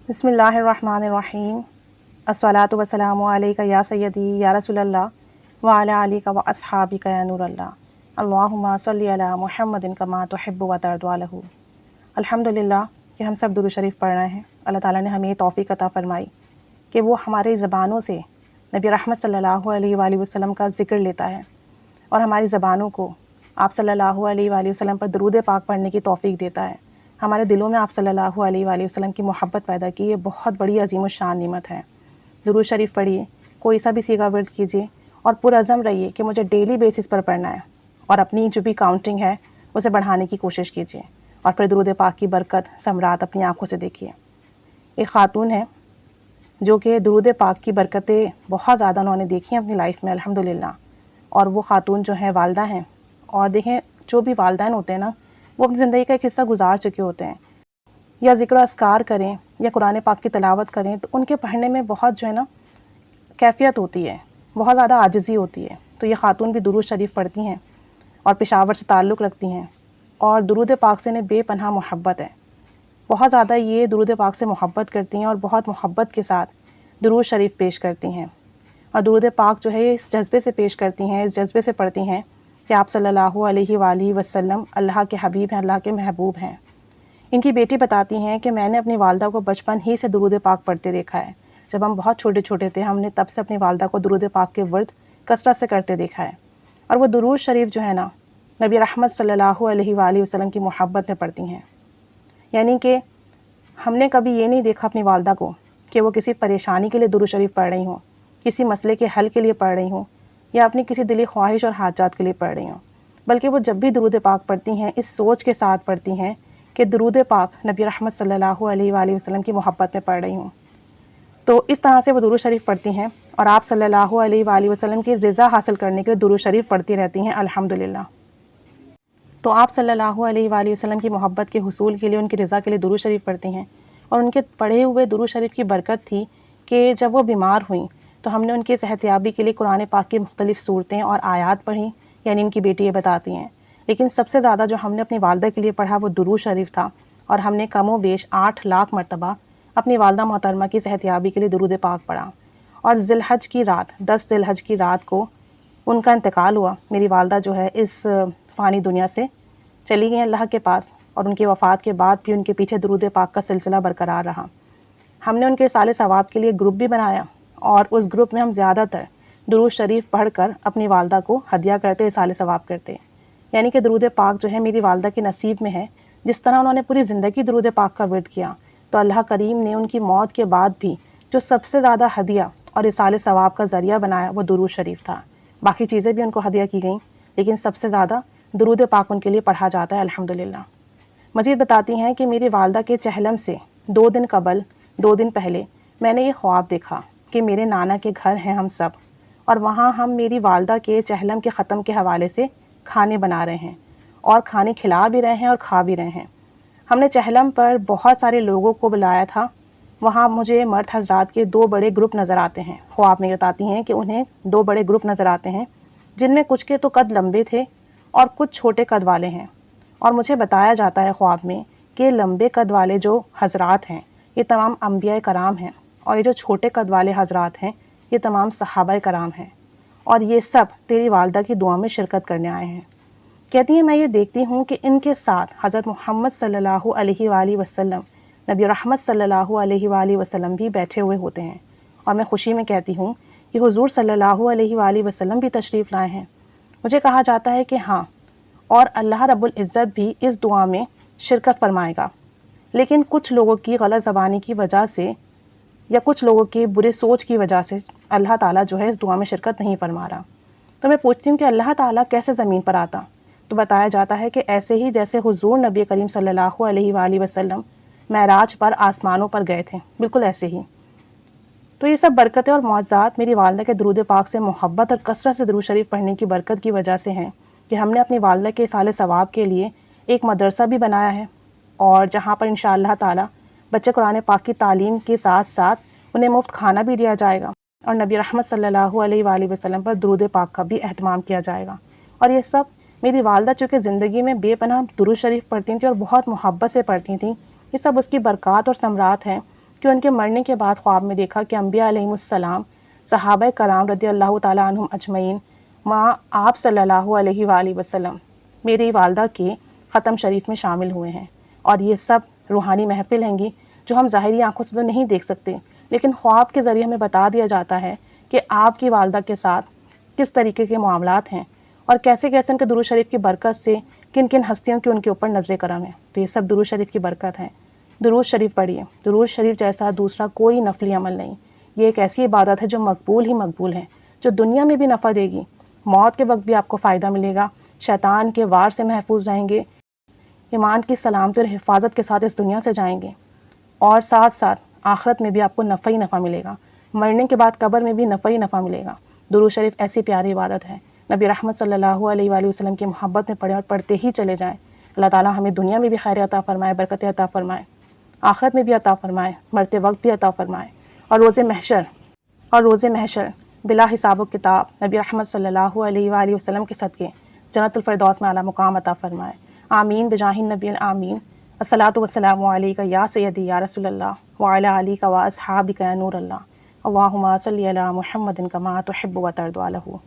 بسم اللہ الرحمن الرحیم الصلاۃ والسلام علیک یا سیدی یا رسول اللہ وعلی آلک و اصحابک یا نور اللہ اللہم صلی علی محمد کما تحب و ترضی عنہ۔ الحمدللہ کہ ہم سب درود شریف پڑھ رہے ہیں۔ اللہ تعالیٰ نے ہمیں توفیق عطا فرمائی کہ وہ ہماری زبانوں سے نبی رحمت صلی اللہ علیہ وآلہ وسلم کا ذکر لیتا ہے اور ہماری زبانوں کو آپ صلی اللہ علیہ وآلہ وسلم پر درود پاک پڑھنے کی توفیق دیتا ہے۔ ہمارے دلوں میں آپ صلی اللہ علیہ وآلہ وسلم کی محبت پیدا کی، یہ بہت بڑی عظیم الشان نعمت ہے۔ درود شریف پڑھیے، کوئی سا بھی سیغہ ورد کیجیے اور پرعزم رہیے کہ مجھے ڈیلی بیسس پر پڑھنا ہے، اور اپنی جو بھی کاؤنٹنگ ہے اسے بڑھانے کی کوشش کیجیے، اور پھر درود پاک کی برکت ثمرات اپنی آنکھوں سے دیکھیے۔ ایک خاتون ہے جو کہ درود پاک کی برکتیں بہت زیادہ انہوں نے دیکھی ہیں اپنی لائف میں الحمدللہ، اور وہ خاتون جو ہیں والدہ ہیں، اور دیکھیں جو بھی والدین ہوتے ہیں نا، وہ اپنی زندگی کا ایک حصہ گزار چکے ہوتے ہیں، یا ذکر و اذکار کریں یا قرآن پاک کی تلاوت کریں تو ان کے پڑھنے میں بہت جو ہے نا کیفیت ہوتی ہے، بہت زیادہ عاجزی ہوتی ہے۔ تو یہ خاتون بھی درود شریف پڑھتی ہیں اور پشاور سے تعلق رکھتی ہیں، اور درود پاک سے انہیں بے پناہ محبت ہے، بہت زیادہ یہ درود پاک سے محبت کرتی ہیں اور بہت محبت کے ساتھ درود شریف پیش کرتی ہیں، اور درود پاک جو ہے اس جذبے سے پیش کرتی ہیں، اس جذبے سے پڑھتی ہیں کہ آپ صلی اللہ علیہ وآلہ وسلم اللہ کے حبیب ہیں، اللہ کے محبوب ہیں۔ ان کی بیٹی بتاتی ہیں کہ میں نے اپنی والدہ کو بچپن ہی سے درود پاک پڑھتے دیکھا ہے۔ جب ہم بہت چھوٹے چھوٹے تھے ہم نے تب سے اپنی والدہ کو درود پاک کے ورد کثرت سے کرتے دیکھا ہے، اور وہ درود شریف جو ہے نا نبی رحمت صلی اللہ علیہ وآلہ وسلم کی محبت میں پڑھتی ہیں۔ یعنی کہ ہم نے کبھی یہ نہیں دیکھا اپنی والدہ کو کہ وہ کسی پریشانی کے لیے درود شریف پڑھ رہی ہوں، کسی مسئلے کے حل کے لیے پڑھ رہی ہوں، یا اپنی کسی دلی خواہش اور حاجات کے لیے پڑھ رہی ہوں، بلکہ وہ جب بھی درود پاک پڑھتی ہیں اس سوچ کے ساتھ پڑھتی ہیں کہ درود پاک نبی رحمت صلی اللہ علیہ وآلہ وسلم کی محبت میں پڑھ رہی ہوں۔ تو اس طرح سے وہ درود شریف پڑھتی ہیں اور آپ صلی اللہ علیہ وآلہ وسلم کی رضا حاصل کرنے کے لیے درود شریف پڑھتی رہتی ہیں الحمدللہ۔ تو آپ صلی اللہ علیہ وآلہ وسلم کی محبت کے حصول کے لیے، ان کی رضا کے لیے درود شریف پڑھتی ہیں، اور ان کے پڑھے ہوئے درود شریف کی برکت تھی کہ جب وہ بیمار ہوئیں تو ہم نے ان کی صحتیابی کے لیے قرآن پاک کی مختلف صورتیں اور آیات پڑھیں، یعنی ان کی بیٹی یہ بتاتی ہیں، لیکن سب سے زیادہ جو ہم نے اپنی والدہ کے لیے پڑھا وہ درود شریف تھا، اور ہم نے کم و بیش 8 لاکھ مرتبہ اپنی والدہ محترمہ کی صحتیابی کے لیے درود پاک پڑھا۔ اور ذی الحج کی رات 10 ذی الحج کی رات کو ان کا انتقال ہوا۔ میری والدہ جو ہے اس فانی دنیا سے چلی گئی اللہ کے پاس، اور ان کی وفات کے بعد بھی ان کے پیچھے درود پاک کا سلسلہ برقرار رہا۔ ہم نے ان کے اصال ثواب کے لیے گروپ بھی بنایا، اور اس گروپ میں ہم زیادہ تر درود شریف پڑھ کر اپنی والدہ کو ہدیہ کرتے، اصال ثواب کرتے، یعنی کہ درود پاک جو ہے میری والدہ کے نصیب میں ہے۔ جس طرح انہوں نے پوری زندگی درود پاک کا ورد کیا، تو اللہ کریم نے ان کی موت کے بعد بھی جو سب سے زیادہ ہدیہ اور اصال ثواب کا ذریعہ بنایا وہ درود شریف تھا۔ باقی چیزیں بھی ان کو ہدیہ کی گئیں، لیکن سب سے زیادہ درود پاک ان کے لیے پڑھا جاتا ہے الحمدللہ۔ مزید بتاتی ہیں کہ میری والدہ کے چہلم سے 2 دن قبل 2 دن پہلے میں نے یہ خواب دیکھا کہ میرے نانا کے گھر ہیں ہم سب، اور وہاں ہم میری والدہ کے چہلم کے ختم کے حوالے سے کھانے بنا رہے ہیں، اور کھانے کھلا بھی رہے ہیں اور کھا بھی رہے ہیں۔ ہم نے چہلم پر بہت سارے لوگوں کو بلایا تھا، وہاں مجھے مرد حضرات کے 2 بڑے گروپ نظر آتے ہیں۔ خواب میں بتاتی ہیں کہ انہیں 2 بڑے گروپ نظر آتے ہیں، جن میں کچھ کے تو قد لمبے تھے اور کچھ چھوٹے قد والے ہیں، اور مجھے بتایا جاتا ہے خواب میں کہ لمبے قد والے جو حضرات ہیں یہ تمام انبیاء کرام ہیں، اور یہ جو چھوٹے قد والے حضرات ہیں یہ تمام صحابہ کرام ہیں، اور یہ سب تیری والدہ کی دعا میں شرکت کرنے آئے ہیں۔ کہتی ہیں میں یہ دیکھتی ہوں کہ ان کے ساتھ حضرت محمد صلی اللہ علیہ وآلہ وسلم، نبی رحمت صلی اللہ علیہ وآلہ وسلم بھی بیٹھے ہوئے ہوتے ہیں، اور میں خوشی میں کہتی ہوں کہ حضور صلی اللہ علیہ وآلہ وسلم بھی تشریف لائے ہیں۔ مجھے کہا جاتا ہے کہ ہاں، اور اللہ رب العزت بھی اس دعا میں شرکت فرمائے گا، لیکن کچھ لوگوں کی غلط زبانی کی وجہ سے یا کچھ لوگوں کی برے سوچ کی وجہ سے اللہ تعالیٰ جو ہے اس دعا میں شرکت نہیں فرما رہا۔ تو میں پوچھتی ہوں کہ اللہ تعالیٰ کیسے زمین پر آتا؟ تو بتایا جاتا ہے کہ ایسے ہی جیسے حضور نبی کریم صلی اللہ علیہ وآلہ وسلم معراج پر آسمانوں پر گئے تھے، بالکل ایسے ہی۔ تو یہ سب برکتیں اور معجزات میری والدہ کے درود پاک سے محبت اور کثرت سے درود شریف پڑھنے کی برکت کی وجہ سے ہیں کہ ہم نے اپنی والدہ کے اصال ثواب کے لیے ایک مدرسہ بھی بنایا ہے، اور جہاں پر انشاءاللہ تعالی بچے قرآن پاک کی تعلیم کے ساتھ ساتھ انہیں مفت کھانا بھی دیا جائے گا، اور نبی رحمت صلی اللہ علیہ وآلہ وسلم پر درود پاک کا بھی اہتمام کیا جائے گا۔ اور یہ سب میری والدہ چونکہ زندگی میں بے پناہ درود شریف پڑھتی تھیں اور بہت محبت سے پڑھتی تھیں، یہ سب اس کی برکات اور ثمرات ہیں کہ ان کے مرنے کے بعد خواب میں دیکھا کہ انبیاء علیہم السلام، صحابہ کرام رضی اللہ تعالیٰ عنہم اجمعین، ماں آپ صلی اللہ علیہ وآلہ وسلم میری والدہ کے ختم شریف میں شامل ہوئے ہیں، اور یہ سب روحانی محفل ہیں گی جو ہم ظاہری آنکھوں سے تو نہیں دیکھ سکتے، لیکن خواب کے ذریعے ہمیں بتا دیا جاتا ہے کہ آپ کی والدہ کے ساتھ کس طریقے کے معاملات ہیں، اور کیسے کیسے ان کے درود شریف کی برکت سے کن کن ہستیوں کی ان کے اوپر نظر کرم ہے۔ تو یہ سب درود شریف کی برکت ہے۔ درود شریف پڑھیے۔ درود شریف جیسا دوسرا کوئی نفلی عمل نہیں۔ یہ ایک ایسی عبادت ہے جو مقبول ہی مقبول ہے، جو دنیا میں بھی نفع دے گی، موت کے وقت بھی آپ کو فائدہ ملے گا، شیطان کے وار سے محفوظ رہیں گے، ایمان کی سلامتی اور حفاظت کے ساتھ اس دنیا سے جائیں گے، اور ساتھ ساتھ آخرت میں بھی آپ کو نفع ہی نفع ملے گا، مرنے کے بعد قبر میں بھی نفع ہی نفع ملے گا۔ درود شریف ایسی پیاری عبادت ہے، نبی رحمت صلی اللہ علیہ وآلہ وسلم کی محبت میں پڑھیں اور پڑھتے ہی چلے جائیں۔ اللہ تعالیٰ ہمیں دنیا میں بھی خیر عطا فرمائے، برکت عطا فرمائے، آخرت میں بھی عطا فرمائے، مرتے وقت بھی عطا فرمائے، اور روز محشر بلا حساب و کتاب نبی رحمت صلی اللہ علیہ وآلہ وسلم کے صدقے جنت الفردوس میں اعلیٰ مقام عطا فرمائے۔ آمین بجاہ النبی آمین۔ الصلاۃ والسلام علیک یا سیدی یا رسول اللہ وعلی آلک و اصحابک یا نور اللہ۔ اللہم صلی علی محمد کما تحب و ترضی عنہ۔